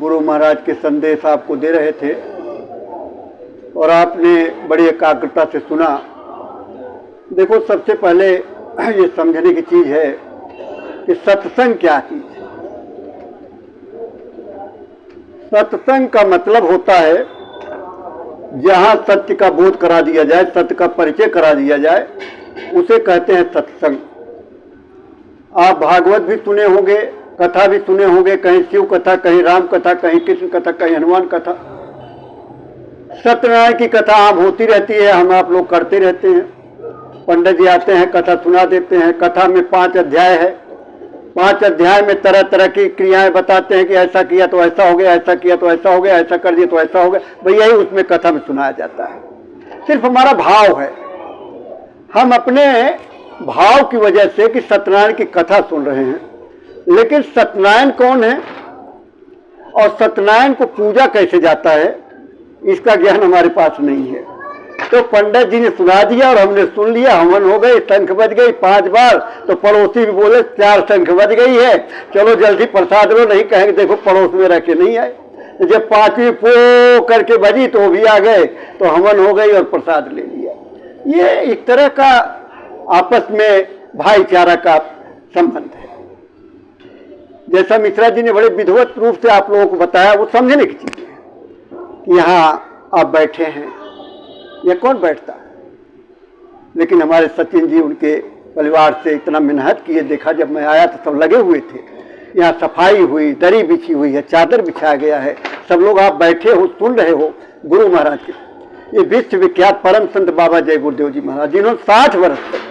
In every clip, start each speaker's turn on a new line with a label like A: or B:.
A: गुरु महाराज के संदेश आपको दे रहे थे और आपने बड़ी एकाग्रता से सुना। देखो, सबसे पहले ये समझने की चीज है कि सत्संग क्या चीज है। सत्संग का मतलब होता है जहां सत्य का बोध करा दिया जाए, सत्य का परिचय करा दिया जाए, उसे कहते हैं सत्संग। आप भागवत भी सुने होंगे, कथा भी सुने होंगे, कहीं शिव कथा, कहीं राम कथा, कहीं कृष्ण कथा, कहीं हनुमान कथा। सत्यनारायण की कथा आम होती रहती है, हम आप लोग करते रहते हैं। पंडित जी आते हैं, कथा सुना देते हैं। कथा में 5 अध्याय है। 5 अध्याय में तरह तरह की क्रियाएं बताते हैं कि ऐसा किया तो ऐसा हो गया, ऐसा किया तो ऐसा हो गया, ऐसा कर दिया तो ऐसा हो गया। भाई यही उसमें कथा में सुनाया जाता है। सिर्फ हमारा भाव है, हम अपने भाव की वजह से कि सत्यनारायण की कथा सुन रहे हैं। लेकिन सत्यनारायण कौन है और सत्यनारायण को पूजा कैसे जाता है, इसका ज्ञान हमारे पास नहीं है। तो पंडित जी ने सुना दिया और हमने सुन लिया, हवन हो गई, शंख बज गई 5 बार, तो पड़ोसी भी बोले 4 शंख बज गई है, चलो जल्दी प्रसाद लो, नहीं कहेंगे देखो पड़ोस में रह के नहीं आए। तो जब 5वीं पो करके बजी तो वो भी आ गए, तो हवन हो गई और प्रसाद ले लिया। ये एक तरह का आपस में भाईचारा का संबंध है। जैसा मिश्रा जी ने बड़े विधिवत रूप से आप लोगों को बताया, वो समझने की चीज है कि यहाँ आप बैठे हैं, ये कौन बैठता है। लेकिन हमारे सचिन जी उनके परिवार से इतना मेहनत किए, देखा जब मैं आया तो सब लगे हुए थे। यहाँ सफाई हुई, दरी बिछी हुई है, चादर बिछाया गया है, सब लोग आप बैठे हो, सुन रहे हो गुरु महाराज के। ये विश्वविख्यात परम संत बाबा जय गुरुदेव जी महाराज, जिन्होंने 60 वर्ष तक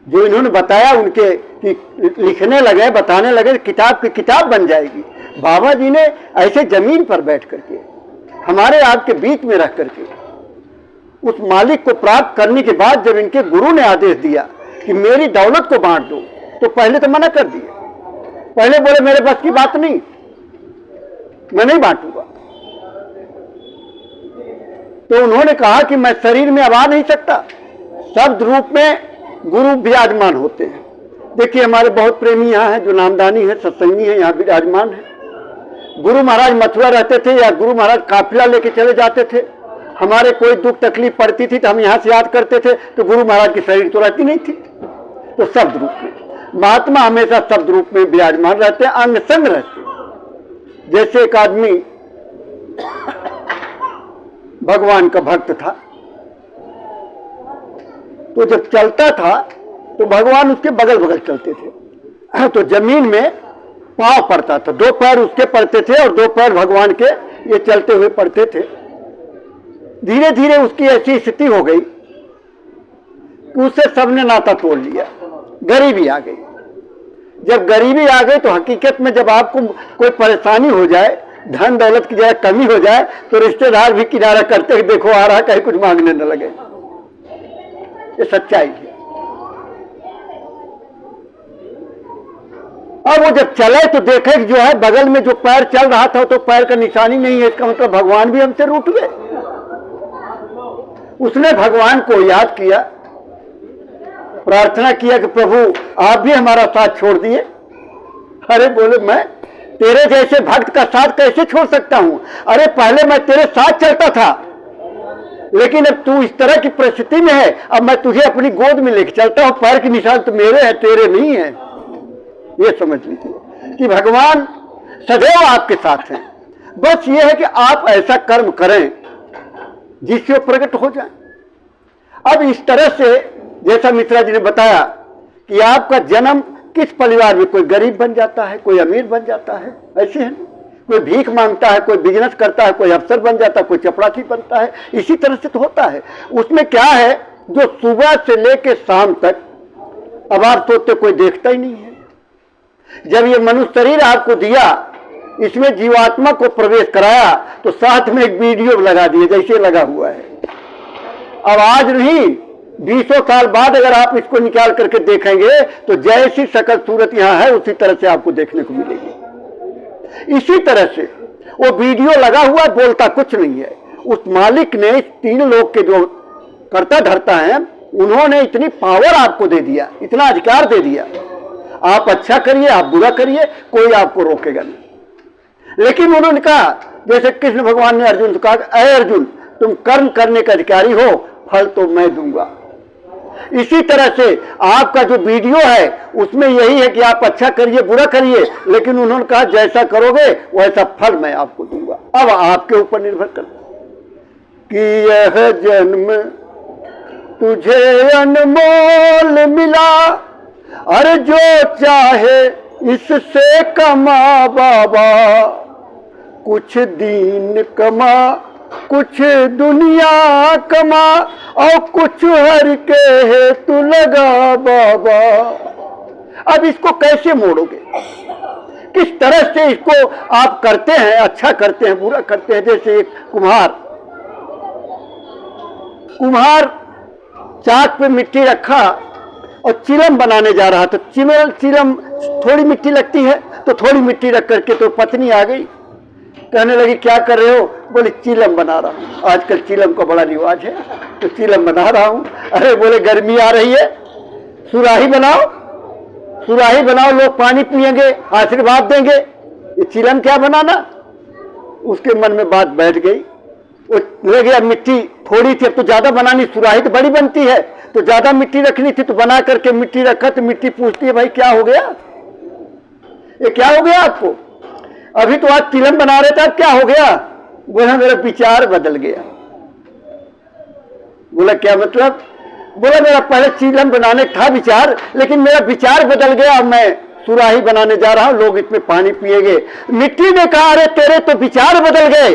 A: जो इन्होंने बताया, उनके लिखने लगे, बताने लगे, किताब की किताब बन जाएगी। बाबा जी ने ऐसे जमीन पर बैठ करके, हमारे आपके बीच में रह करके, उस मालिक को प्राप्त करने के बाद जब इनके गुरु ने आदेश दिया कि मेरी दौलत को बांट दो, तो पहले तो मना कर दिया। पहले बोले मेरे बस की बात नहीं, मैं नहीं बांटूंगा। तो उन्होंने कहा कि मैं शरीर में अब आ नहीं सकता, शब्द रूप में गुरु विराजमान होते हैं। देखिए, हमारे बहुत प्रेमी यहाँ हैं जो नामदानी है, सत्संगी है, यहाँ विराजमान है। गुरु महाराज मथुरा रहते थे या गुरु महाराज काफिला लेके चले जाते थे, हमारे कोई दुख तकलीफ पड़ती थी तो हम यहाँ से याद करते थे, तो गुरु महाराज की शरीर तो रहती नहीं थी। तो शब्द रूप में महात्मा हमेशा शब्द रूप में विराजमान रहते हैं, अंग संग रहते हैं। जैसे एक आदमी भगवान का भक्त था, तो जब चलता था तो भगवान उसके बगल बगल चलते थे। तो जमीन में पांव पड़ता था, 2 पैर उसके पड़ते थे और 2 पैर भगवान के ये चलते हुए पड़ते थे। धीरे धीरे उसकी ऐसी स्थिति हो गई कि उससे सबने नाता तोड़ लिया, गरीबी आ गई। जब गरीबी आ गई तो हकीकत में जब आपको कोई परेशानी हो जाए, धन दौलत की जगह कमी हो जाए, तो रिश्तेदार भी किनारा करते हैं, देखो आ रहा, कहीं कुछ मांगने न लगे। ये सच्चाई है। अब वो जब चले तो देखे कि जो है बगल में जो पैर चल रहा था तो पैर का निशानी नहीं है, इसका मतलब भगवान भी हमसे रूठ गए। उसने भगवान को याद किया, प्रार्थना किया कि प्रभु आप भी हमारा साथ छोड़ दिए। अरे बोले, मैं तेरे जैसे भक्त का साथ कैसे छोड़ सकता हूं? अरे पहले मैं तेरे साथ चलता था, लेकिन अब तू इस तरह की परिस्थिति में है, अब मैं तुझे अपनी गोद में लेके चलता हूं, पैर के निशान तो मेरे हैं, तेरे नहीं है। ये समझ लीजिए कि भगवान सदैव आपके साथ हैं। बस ये है कि आप ऐसा कर्म करें जिससे प्रकट हो जाए। अब इस तरह से जैसा मिश्रा जी ने बताया कि आपका जन्म किस परिवार में, कोई गरीब बन जाता है, कोई अमीर बन जाता है, ऐसे है। कोई भीख मांगता है, कोई बिजनेस करता है, कोई अफसर बन जाता है, कोई चपरासी बनता है। इसी तरह से तो होता है। उसमें क्या है, जो सुबह से लेकर शाम तक अब आप सोचते कोई देखता ही नहीं है। जब ये मनुष्य शरीर आपको दिया, इसमें जीवात्मा को प्रवेश कराया, तो साथ में एक वीडियो लगा दिए जैसे लगा हुआ है। अब आज नहीं, 20 साल बाद अगर आप इसको निकाल करके देखेंगे तो जैसी शकल सूरत यहां है उसी तरह से आपको देखने को मिलेगी। इसी तरह से वो वीडियो लगा हुआ, बोलता कुछ नहीं है। उस मालिक ने 3 लोग के जो कर्ता धर्ता हैं, उन्होंने इतनी पावर आपको दे दिया, इतना अधिकार दे दिया। आप अच्छा करिए, आप बुरा करिए, कोई आपको रोकेगा नहीं। लेकिन उन्होंने कहा, जैसे कृष्ण भगवान ने अर्जुन से कहा, अरे अर्जुन तुम कर्म करने का अधिकारी हो, फल तो मैं दूंगा। इसी तरह से आपका जो वीडियो है उसमें यही है कि आप अच्छा करिए बुरा करिए, लेकिन उन्होंने कहा जैसा करोगे वैसा फल मैं आपको दूंगा। अब आपके ऊपर निर्भर करता कि यह जन्म तुझे अनमोल मिला, अरे जो चाहे इससे कमा बाबा, कुछ दीन कमा कुछ दुनिया कमा, और कुछ हर के हेतु लगा बाबा। अब इसको कैसे मोड़ोगे, किस तरह से इसको आप करते हैं, अच्छा करते हैं बुरा करते हैं। जैसे एक कुम्हार चाक पे मिट्टी रखा और चिलम बनाने जा रहा, तो चिलम थोड़ी मिट्टी लगती है, तो थोड़ी मिट्टी रख करके तो पत्नी आ गई, कहने लगी क्या कर रहे हो? बोले चिलम बना रहा हूँ, आजकल चिलम का बड़ा रिवाज है तो चिलम बना रहा हूँ। अरे बोले गर्मी आ रही है, सुराही बनाओ, सुराही बनाओ, लोग पानी पिएंगे आशीर्वाद देंगे, ये चिलम क्या बनाना। उसके मन में बात बैठ गई, वो ले गया, मिट्टी थोड़ी थी अब तो ज्यादा बनानी, सुराही तो बड़ी बनती है तो ज्यादा मिट्टी रखनी थी, तो बना करके मिट्टी रखा, तो मिट्टी पूछती है भाई क्या हो गया, ये क्या हो गया आपको? अभी तो आज चिलम बना रहे थे, अब क्या हो गया? बोला मेरा विचार बदल गया। बोला क्या मतलब? बोला मेरा पहले चिलम बनाने का था विचार, लेकिन मेरा विचार बदल गया, अब मैं सुराही बनाने जा रहा हूं, लोग इसमें पानी पिएंगे। मिट्टी ने कहा अरे तेरे तो विचार बदल गए,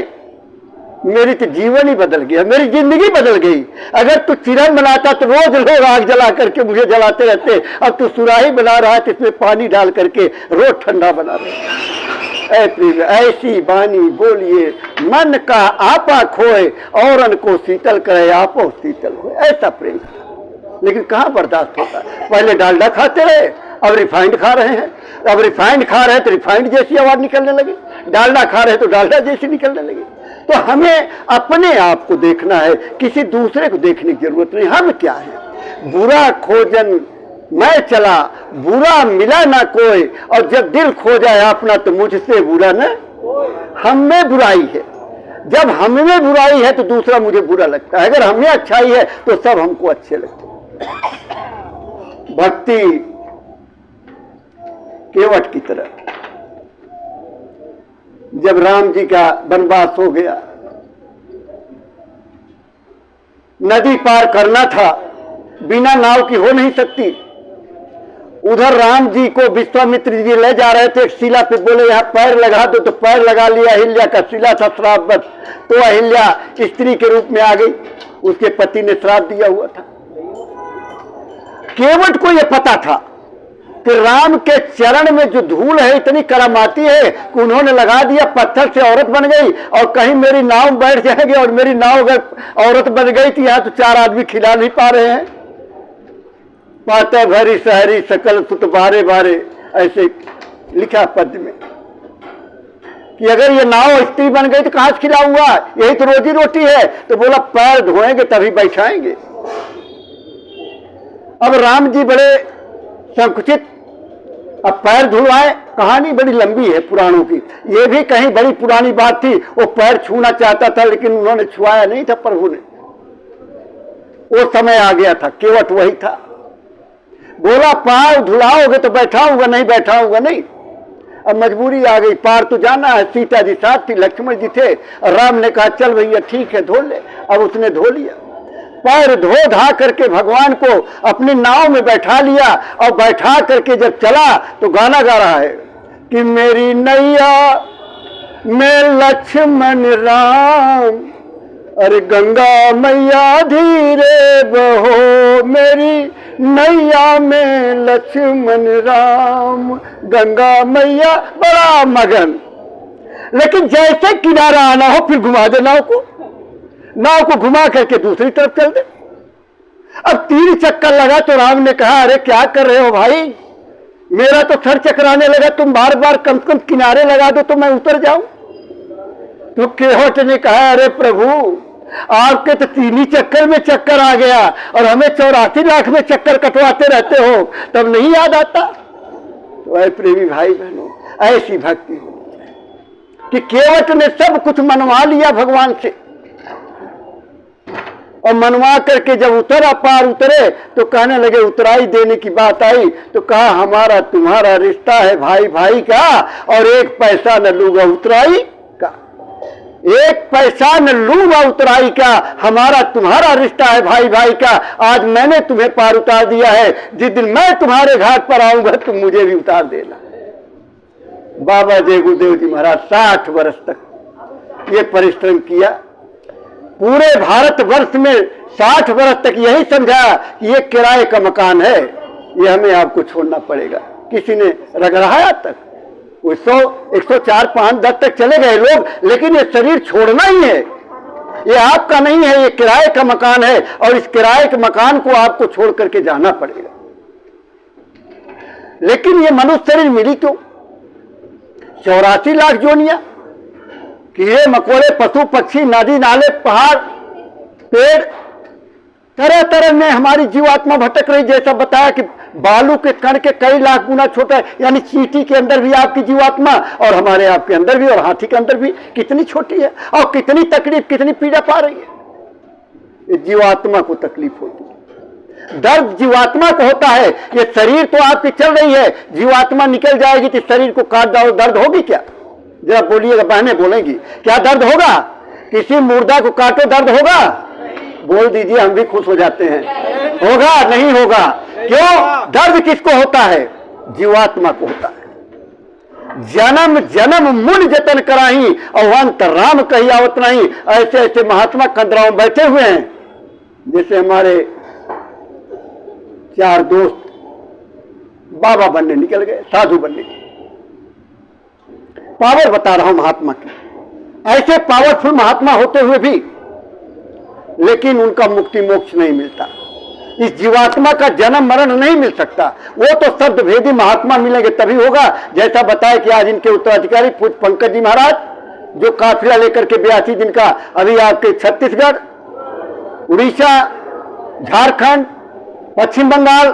A: मेरी तो जीवन ही बदल गया, मेरी जिंदगी बदल गई। अगर तू चिलम बनाता तो रोज लोग आग जला करके मुझे जलाते रहते, अब तू सुराही बना रहा है तो इसमें पानी डाल करके रोज ठंडा बना रहे। ऐसी बानी बोलिए मन का आपा खोए, औरन को शीतल करे आपो शीतल होए, ऐसा प्रेम। लेकिन कहाँ बर्दाश्त होता है। पहले डालडा खाते रहे, अब रिफाइंड खा रहे हैं, अब रिफाइंड खा रहे हैं तो रिफाइंड जैसी आवाज निकलने लगी, डालडा खा रहे हैं तो डालडा जैसी निकलने लगी। तो हमें अपने आप को देखना है, किसी दूसरे को देखने की जरूरत नहीं। हम क्या है, बुरा खोजन मैं चला बुरा मिला ना कोई, और जब दिल खो जाए अपना तो मुझसे बुरा न हम में बुराई है। जब हम में बुराई है तो दूसरा मुझे बुरा लगता है, अगर हमें अच्छाई है तो सब हमको अच्छे लगते हैं। भक्ति केवट की तरह, जब राम जी का वनवास हो गया, नदी पार करना था, बिना नाव की हो नहीं सकती। उधर राम जी को विश्वामित्र जी ले जा रहे थे, एक शिला पे बोले यहाँ पैर लगा दो, तो पैर लगा लिया। अहिल्या का शिला था श्रापबद्ध, तो अहिल्या स्त्री के रूप में आ गई, उसके पति ने श्राप दिया हुआ था। केवट को यह पता था कि राम के चरण में जो धूल है इतनी करामाती है कि उन्होंने लगा दिया, पत्थर से औरत बन गई, और कहीं मेरी नाव बैठ जाएंगे, और मेरी नाव अगर औरत बन गई थी यहाँ तो चार आदमी खिला नहीं पा रहे हैं। पाते भरी शहरी सकल सुत बारे बारे, ऐसे लिखा पद में कि अगर ये नाव स्त्री बन गई तो कहां से खिलाऊंगा, यही तो रोजी रोटी है। तो बोला पैर धोएंगे तभी बैठाएंगे। अब राम जी बड़े संकुचित, अब पैर धुलवाए, कहानी बड़ी लंबी है पुराणों की, ये भी कहीं बड़ी पुरानी बात थी। वो पैर छूना चाहता था लेकिन उन्होंने छुआया नहीं था प्रभु ने, वो समय आ गया था, केवट वही था। बोला पार धुलाओगे तो बैठाऊंगा, नहीं बैठाऊंगा नहीं। अब मजबूरी आ गई, पार तो जाना है। सीता जी साथ थी, लक्ष्मण जी थे, और राम ने कहा चल भैया ठीक है धो ले। अब उसने धो लिया, पैर धो धा करके भगवान को अपनी नाव में बैठा लिया, और बैठा करके जब चला तो गाना गा रहा है कि मेरी नैया में लक्ष्मण राम, अरे गंगा मैया धीरे बहो, मेरी नैया में लक्ष्मण राम, गंगा मैया बड़ा मगन। लेकिन जैसे किनारा आना हो फिर घुमा दे नाव को घुमा करके दूसरी तरफ चल दे। अब 3 चक्कर लगा तो राम ने कहा अरे क्या कर रहे हो भाई, मेरा तो सर चकराने लगा, तुम बार बार कम से कम किनारे लगा दो तो मैं उतर जाऊं। तो केवट ने कहा अरे प्रभु आपके तो 3 ही चक्कर में चक्कर आ गया, और हमें 84 लाख में चक्कर कटवाते रहते हो, तब नहीं याद आता। तो ऐ प्रेमी भाई बहनों, ऐसी भक्ति होनी चाहिए। कि केवट ने सब कुछ मनवा लिया भगवान से, और मनवा करके जब उतरा पार उतरे तो कहने लगे, उतराई देने की बात आई तो कहा हमारा तुम्हारा रिश्ता है भाई भाई का, और एक पैसा न लूंगा उतराई का, एक पैसा न लूंगा उतराई का, हमारा तुम्हारा रिश्ता है भाई भाई का। आज मैंने तुम्हें पार उतार दिया है, जिस दिन मैं तुम्हारे घाट पर आऊंगा तुम मुझे भी उतार देना। बाबा जय गुरुदेव जी महाराज 60 वर्ष तक ये परिश्रम किया, पूरे भारत वर्ष में 60 वर्ष तक यही समझा कि ये किराए का मकान है, ये हमें आपको छोड़ना पड़ेगा। किसी ने रगड़ाया तक, वो 100, 104, 5, 10 तक चले गए लोग, लेकिन ये शरीर छोड़ना ही है, ये आपका नहीं है, ये किराए का मकान है, और इस किराए के मकान को आपको छोड़ करके जाना पड़ेगा। लेकिन ये मनुष्य शरीर मिली क्यों? 84 लाख जोनियां, कीड़े मकोड़े, पशु पक्षी, नदी नाले, पहाड़, पेड़, तरह तरह में हमारी जीवात्मा भटक रही। जैसा बताया कि बालू के कण के कई लाख गुना छोटा है, यानी चींटी के अंदर भी आपकी जीवात्मा, और हमारे आपके अंदर भी, और हाथी के अंदर भी कितनी छोटी है, और कितनी तकलीफ, कितनी पीड़ा पा रही है। ये जीवात्मा को तकलीफ होती है, दर्द जीवात्मा को होता है। ये शरीर तो आपकी चल रही है, जीवात्मा निकल जाएगी तो शरीर को काट दो, दर्द होगी क्या? जरा बोलिएगा, बहनें बोलेंगी, क्या दर्द होगा? किसी मुर्दा को काटो दर्द होगा? बोल दीजिए, हम भी खुश हो जाते हैं। होगा? नहीं होगा। क्यों? दर्द किसको होता है? जीवात्मा को होता है। जन्म जन्म मुन जतन कराही, और अंत राम कही आवत नहीं। ऐसे ऐसे महात्मा कंदराओं बैठे हुए हैं, जैसे हमारे 4 दोस्त बाबा बनने निकल गए, साधु बनने। पावर बता रहा हूं महात्मा की, ऐसे पावरफुल महात्मा होते हुए भी लेकिन उनका मुक्ति मोक्ष नहीं मिलता। इस जीवात्मा का जन्म मरण नहीं मिल सकता। वो तो शब्द भेदी महात्मा मिलेंगे तभी होगा। जैसा बताया कि आज इनके उत्तराधिकारी पूज्य पंकज जी महाराज, जो काफिला लेकर के 82 दिन का अभी आपके छत्तीसगढ़, उड़ीसा, झारखंड, पश्चिम बंगाल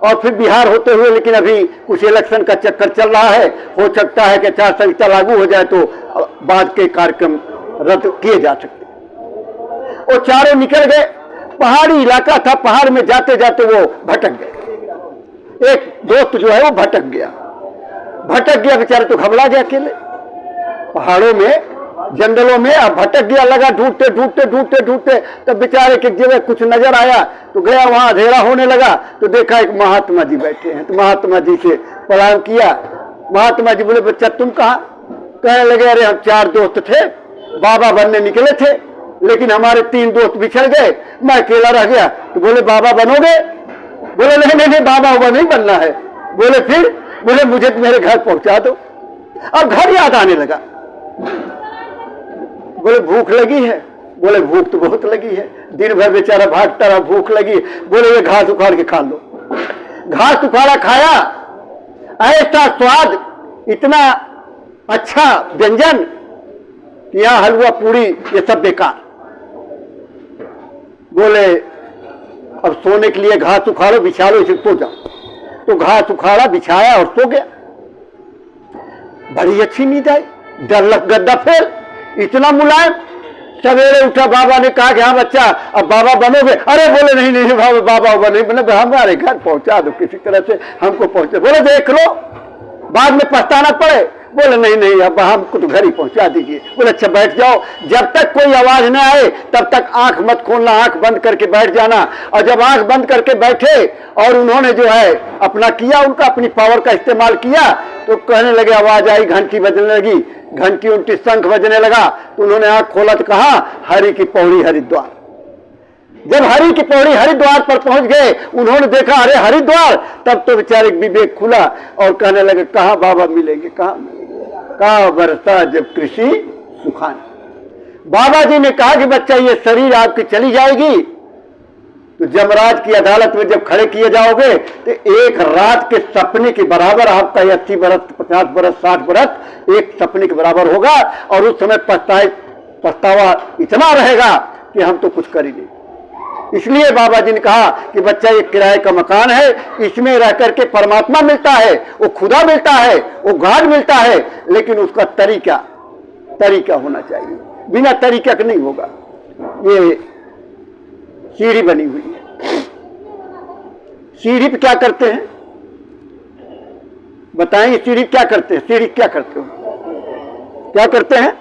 A: और फिर बिहार होते हुए, लेकिन अभी कुछ इलेक्शन का चक्कर चल रहा है, हो सकता है कि आचार संहिता लागू हो जाए तो बाद के कार्यक्रम रद्द किए जा सकते। वो चारों निकल गए, पहाड़ी इलाका था, पहाड़ में जाते जाते वो भटक गए। एक दोस्त जो है वो भटक गया बेचारे, तो घबरा गया अकेले पहाड़ों में, जंगलों में। अब भटक गया, लगा ढूंढते ढूंढते ढूंढते ढूंढते, तब बेचारे के जगह कुछ नजर आया तो गया, वहां अंधेरा होने लगा तो देखा एक महात्मा जी बैठे हैं। तो महात्मा जी से प्रणाम किया। महात्मा जी बोले, बच्चा तुम कहाँ? कहने लगे, अरे हम 4 दोस्त थे, बाबा बनने निकले थे, लेकिन हमारे 3 दोस्त बिछड़ गए, मैं अकेला रह गया। तो बोले, बाबा बनोगे? बोले, नहीं नहीं बाबा वो नहीं बनना है। बोले, फिर? बोले, मुझे मेरे घर पहुंचा दो। अब घर याद आने लगा। बोले, भूख लगी है? बोले, भूख तो बहुत लगी है, दिन भर बेचारा भागता रहा, भूख लगी। बोले, ये घास उखाड़ के खा लो। घास उखाड़ा, खाया, ऐसा स्वाद, इतना अच्छा व्यंजन, यहाँ हलवा पूरी ये सब बेकार। बोले, अब सोने के लिए घास उखाड़ो, बिछा लो, इसे सो जाओ। तो घास उखाड़ा, बिछाया और सो गया। बड़ी अच्छी नींद आई, डर लग, गद्दा फेल, इतना मुलायम। सवेरे उठा, बाबा ने कहा कि हाँ बच्चा अब बाबा बनोगे? अरे बोले, नहीं नहीं बाबा नहीं बने, हमारे घर पहुंचा दो किसी तरह से, हमको पहुंचे। बोले, देख लो बाद में पछताना पड़े। बोले, नहीं नहीं अब हमको तो घर ही पहुंचा दीजिए। बोले, अच्छा बैठ जाओ, जब तक कोई आवाज न आए तब तक आंख मत खोलना, आंख बंद करके बैठ जाना। और जब आंख बंद करके बैठे और उन्होंने जो है अपना किया, उनका अपनी पावर का इस्तेमाल किया, तो कहने लगे, आवाज आई, घंटी बजने लगी, घंटी उनकी शंख बजने लगा। तो उन्होंने आंख खोला तो कहा, हरि की पौड़ी हरिद्वार। जब हरि की पौड़ी हरिद्वार पर पहुंच गए, उन्होंने देखा, अरे हरिद्वार, तब तो बेचारे विवेक खुला और कहने लगे, कहाँ बाबा मिलेंगे, कहाँ का बरसा जब कृषि सुखान। बाबा जी ने कहा कि बच्चा ये शरीर आपकी चली जाएगी तो जमराज की अदालत में जब खड़े किए जाओगे तो एक रात के सपने के बराबर आपका 80 बरस, 50 बरस, 60 बरस एक सपने के बराबर होगा। और उस समय पछतावा इतना रहेगा कि हम तो कुछ कर ही नहीं। इसलिए बाबा जी ने कहा कि बच्चा ये किराए का मकान है, इसमें रह करके परमात्मा मिलता है, वो खुदा मिलता है, वो गॉड मिलता है, लेकिन उसका तरीका तरीका होना चाहिए, बिना तरीका का नहीं होगा। ये सीढ़ी बनी हुई है, सीढ़ी पे क्या करते हैं बताएं? सीढ़ी क्या करते हैं? सीढ़ी क्या करते हो? क्या करते हैं?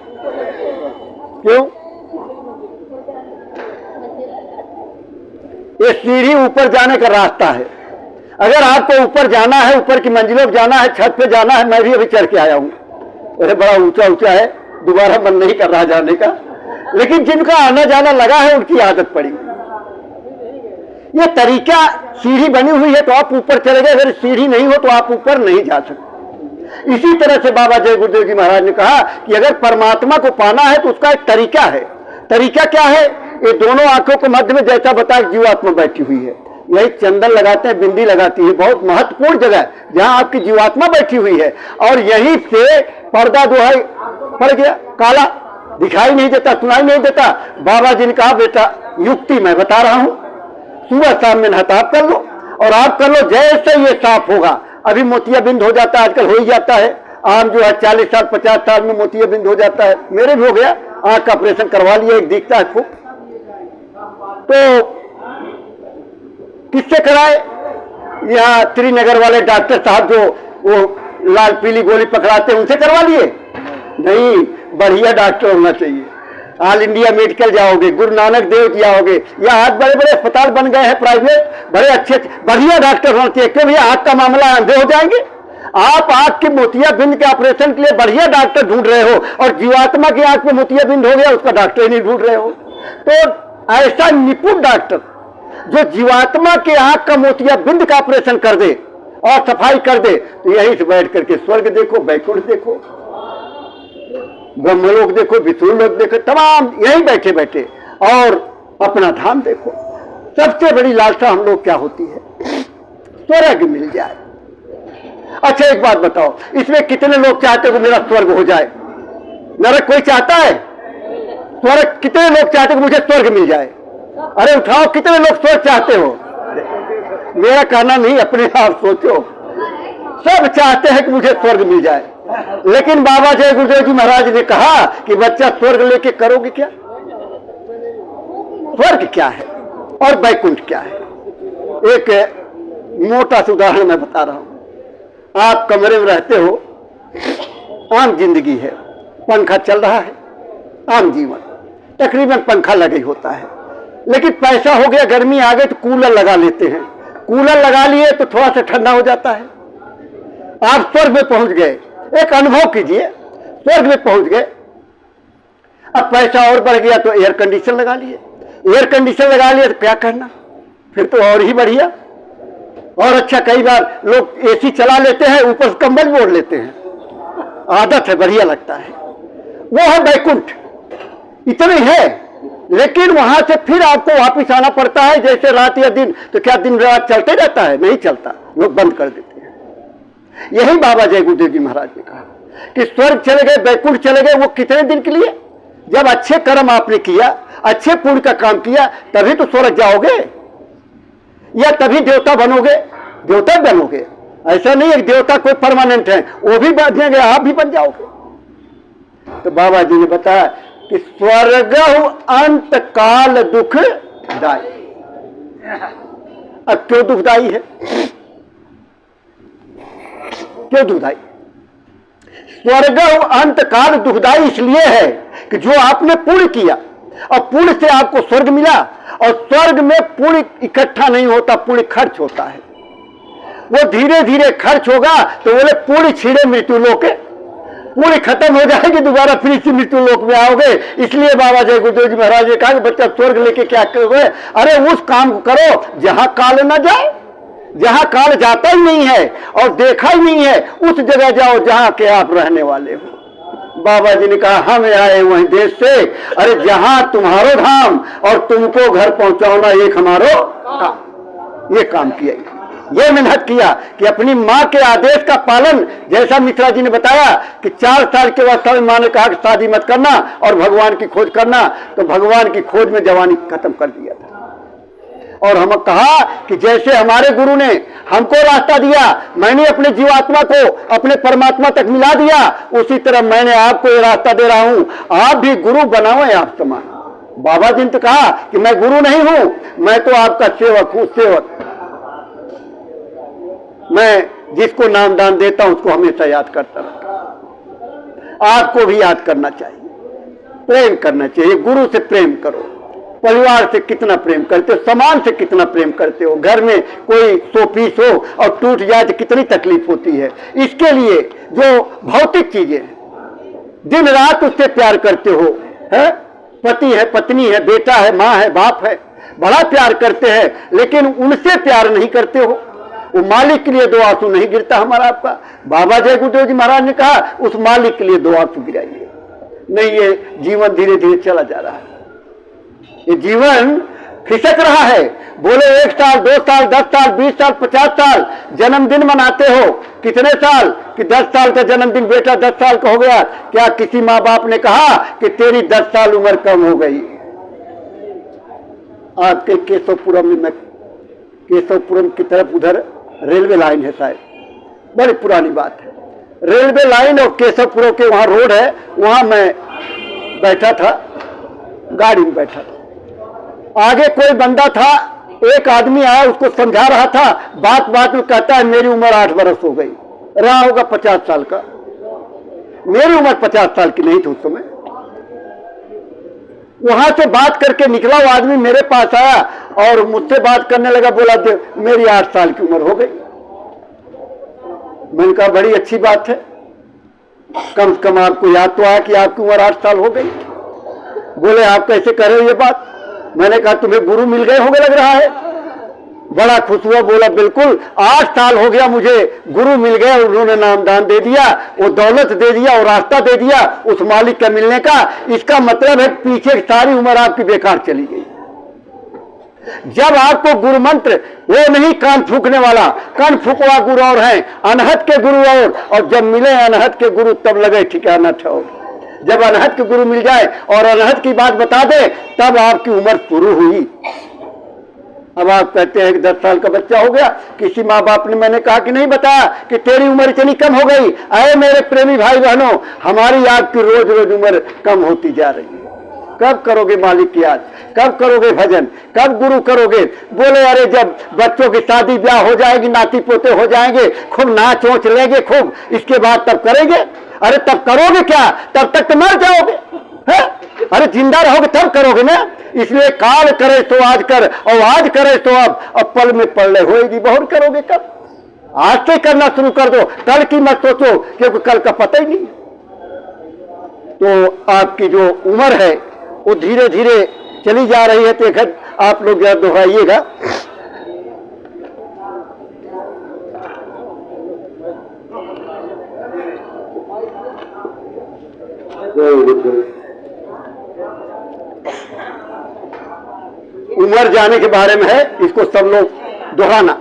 A: क्यों? ये सीढ़ी ऊपर जाने का रास्ता है। अगर आपको ऊपर जाना है, ऊपर की मंजिलों पर जाना है, छत पे जाना है, मैं भी अभी चढ़ के आया हूं, अरे बड़ा ऊंचा ऊंचा है, दोबारा मन नहीं कर रहा जाने का, लेकिन जिनका आना जाना लगा है उनकी आदत पड़ी। ये तरीका, सीढ़ी बनी हुई है तो आप ऊपर चले गए, अगर सीढ़ी नहीं हो तो आप ऊपर नहीं जा सकते। इसी तरह से बाबा जय गुरुदेव जी महाराज ने कहा कि अगर परमात्मा को पाना है तो उसका एक तरीका है। तरीका क्या है? ये दोनों आंखों के मध्य में जैसा बताया जीवात्मा बैठी हुई है, यही चंदन लगाते हैं, बिंदी लगाती है, बहुत महत्वपूर्ण जगह है जहां आपकी जीवात्मा बैठी हुई है, और यहीं से पर्दा जो है पड़ गया, काला दिखाई नहीं देता, सुनाई नहीं देता। बाबा जी ने कहा बेटा युक्ति मैं बता रहा हूं, सुबह शाम में नहताब कर लो और आप कर लो, जैसे ये साफ होगा। अभी मोतियाबिंद हो जाता है, आजकल हो ही जाता है, आम जो है 40 साल 50 साल में मोतियाबिंद हो जाता है, मेरे भी हो गया, आंख का ऑपरेशन करवा लिया, एक दिखता है खूब। तो किससे कराए? यहाँ श्रीनगर वाले डॉक्टर साहब जो वो लाल पीली गोली पकड़ाते हैं उनसे करवा लिए? नहीं, बढ़िया डॉक्टर होना चाहिए। ऑल इंडिया मेडिकल जाओगे, गुरु नानक देव जी आओगे, या आज बड़े बड़े अस्पताल बन गए हैं प्राइवेट, बड़े अच्छे बढ़िया डॉक्टर होना चाहिए। क्यों भैया? आंख का मामला अंधे हो जाएंगे। आप आंख के मोतियाबिंद के ऑपरेशन के लिए बढ़िया डॉक्टर ढूंढ रहे हो, और जीवात्मा की आंख में मोतियाबिंद हो गया उसका डॉक्टर ही नहीं ढूंढ रहे हो। तो ऐसा निपुण डॉक्टर जो जीवात्मा के आंख का मोतियाबिंद का ऑपरेशन कर दे और सफाई कर दे, तो यहीं से बैठ करके स्वर्ग देखो, बैकुंठ देखो, ब्रह्मलोक देखो, विष्णुलोक देखो, तमाम यहीं बैठे बैठे, और अपना धाम देखो। सबसे बड़ी लालसा हम लोग क्या होती है? स्वर्ग मिल जाए। अच्छा एक बात बताओ, इसमें कितने लोग चाहते हो कि मेरा स्वर्ग हो जाए? नरक कोई चाहता है? स्वर्ग कितने लोग चाहते हो कि मुझे स्वर्ग मिल जाए? अरे उठाओ, कितने लोग स्वर्ग चाहते हो? मेरा कहना नहीं, अपने आप सोचो, सब चाहते हैं कि मुझे स्वर्ग मिल जाए। लेकिन बाबा जय गुरुदेव जी महाराज ने कहा कि बच्चा स्वर्ग लेके करोगे क्या? स्वर्ग क्या है और बैकुंठ क्या है? एक मोटा सा उदाहरण मैं बता रहा हूं। आप कमरे में रहते हो, आम जिंदगी है, पंखा चल रहा है, आम जीवन, तकरीबन पंखा लगा ही होता है। लेकिन पैसा हो गया, गर्मी आ गई तो कूलर लगा लेते हैं, कूलर लगा लिए तो थोड़ा सा ठंडा हो जाता है। आप स्वर्ग में पहुंच गए, एक अनुभव कीजिए, स्वर्ग में पहुंच गए। अब पैसा और बढ़ गया तो एयर कंडीशन लगा लिए, एयर कंडीशन लगा लिए तो क्या करना, फिर तो और ही बढ़िया और अच्छा। कई बार लोग एसी चला लेते हैं, ऊपर से कंबल भी ओढ़ लेते हैं, आदत है, बढ़िया लगता है। वो है बैकुंठ, इतने है। लेकिन वहां से फिर आपको वापिस आना पड़ता है, जैसे रात या दिन। तो क्या दिन रात चलते रहता है? नहीं चलता, लोग बंद कर देते हैं। यही बाबा जय गुरुदेव जी महाराज ने कहा कि स्वर्ग चले गए, बैकुंठ चले गए, वो कितने दिन के लिए? जब अच्छे कर्म आपने किया, अच्छे पुण्य का काम किया, तभी तो स्वर्ग जाओगे, या तभी देवता बनोगे। देवता बनोगे, ऐसा नहीं है देवता कोई परमानेंट है, वो भी बनेंगे, आप भी बन जाओगे। तो बाबा जी ने बताया कि स्वर्ग अंत काल दुखदाई। अब क्यों दुखदाई है? क्यों दुखदाई? स्वर्ग अंत काल दुखदाई इसलिए है कि जो आपने पुण्य किया और पुण्य से आपको स्वर्ग मिला, और स्वर्ग में पुण्य इकट्ठा नहीं होता, पुण्य खर्च होता है। वो धीरे धीरे खर्च होगा, तो बोले पुण्य छीड़े मृत्यु लोक, पुण्य खत्म हो जाएगी, दोबारा फिर इसी मृत्यु लोक में आओगे। इसलिए बाबा जय गुरुदेव जी महाराज ने कहा कि बच्चा स्वर्ग लेके क्या करोगे? अरे उस काम को करो जहां काल न जाए, जहां काल जाता ही नहीं है और देखा ही नहीं है, उस जगह जाओ जहां के आप रहने वाले हो। बाबा जी ने कहा हम आए वहीं देश से, अरे जहां तुम्हारो धाम और तुमको घर पहुंचाना एक हमारो काम। ये काम किया, ये मेहनत किया कि अपनी माँ के आदेश का पालन। जैसा मिश्रा जी ने बताया कि 4 साल के अवस्था में माँ ने कहा कि शादी मत करना और भगवान की खोज करना, तो भगवान की खोज में जवानी खत्म कर दिया था। और हम कहा कि जैसे हमारे गुरु ने हमको रास्ता दिया, मैंने अपने जीवात्मा को अपने परमात्मा तक मिला दिया, उसी तरह मैंने आपको ये रास्ता दे रहा हूं, आप भी गुरु बनाओ आप समान। बाबा जी ने तो कहा कि मैं गुरु नहीं हूं, मैं तो आपका सेवक हूं, सेवक। मैं जिसको नाम दान देता हूं उसको हमेशा याद करता रहता। आपको भी याद करना चाहिए, प्रेम करना चाहिए, गुरु से प्रेम करो, परिवार से कितना प्रेम करते हो, समाज से कितना प्रेम करते हो। घर में कोई 100 पीस हो और टूट जाए तो कितनी तकलीफ होती है। इसके लिए जो भौतिक चीजें दिन रात उससे प्यार करते हो, है पति है, पत्नी है, बेटा है, माँ है, बाप है, बड़ा प्यार करते हैं, लेकिन उनसे प्यार नहीं करते हो। वो मालिक के लिए 2 आंसू नहीं गिरता हमारा आपका। बाबा जय गुरुदेव जी महाराज ने कहा उस मालिक के लिए 2 आंसू गिराइए। नहीं, ये जीवन धीरे धीरे चला जा रहा है, ये जीवन खिसक रहा है। बोले 1 साल 2 साल 10 साल 20 साल 50 साल जन्मदिन मनाते हो, कितने साल कि 10 साल का जन्मदिन बेटा 10 साल का हो गया। क्या किसी माँ बाप ने कहा कि तेरी 10 साल उम्र कम हो गई? आपके केशवपुरम में, केशवपुरम की तरफ उधर रेलवे लाइन है शायद, बड़ी पुरानी बात है। रेलवे लाइन और केशवपुरम के वहां रोड है, वहां मैं बैठा था, गाड़ी में बैठा था। आगे कोई बंदा था, एक आदमी आया, उसको समझा रहा था, बात बात में कहता है मेरी उम्र 8 बरस हो गई। रहा होगा 50 साल का, मेरी उम्र 50 साल की नहीं थी उस समय। वहां से बात करके निकला वो आदमी मेरे पास आया और मुझसे बात करने लगा, बोला मेरी 8 साल की उम्र हो गई। मैंने कहा बड़ी अच्छी बात है, कम से कम आपको याद तो आया कि आपकी उम्र 8 साल हो गई। बोले आप कैसे कह रहे हो ये बात? मैंने कहा तुम्हें गुरु मिल गए होंगे लग रहा है। बड़ा खुश हुआ, बोला बिल्कुल 8 साल हो गया मुझे गुरु मिल गए, उन्होंने नामदान दे दिया, वो दौलत दे दिया और रास्ता दे दिया उस मालिक का मिलने का। इसका मतलब है पीछे सारी उम्र आपकी बेकार चली गई। जब आपको गुरु मंत्र वो नहीं कान फूकने वाला, कान फूकवा गुरु और हैं, अनहद के गुरु और जब मिले अनहद के गुरु तब लगे ठिकाना ठहर। जब अनहद के गुरु मिल जाए और अनहद की बात बता दे तब आपकी उम्र शुरू हुई। अब आप कहते हैं कि 10 साल का बच्चा हो गया, किसी माँ बाप ने मैंने कहा कि नहीं बताया कि तेरी उम्र इतनी कम हो गई। अरे मेरे प्रेमी भाई बहनों, हमारी आपकी रोज रोज उम्र कम होती जा रही है। कब करोगे मालिक की याद, कब करोगे भजन, कब गुरु करोगे? बोले अरे जब बच्चों की शादी ब्याह हो जाएगी, नाती पोते हो जाएंगे, खूब नाच वोच लेंगे खूब, इसके बाद तब करेंगे। अरे तब करोगे क्या? तब तक तो मर जाओगे, है? अरे जिंदा रहोगे तब करोगे ना। इसलिए काल करे तो आज कर और आज करे तो अब पल में पड़े होएगी बहुत। करोगे कब? आज से करना शुरू कर दो, कल की मत सोचो, क्योंकि कल का पता ही नहीं। तो आपकी जो उम्र है वो धीरे धीरे चली जा रही है। तो एक आप लोग जरा दोहराइएगा। उम्र जाने के बारे में है, इसको सब लोग दोहराना।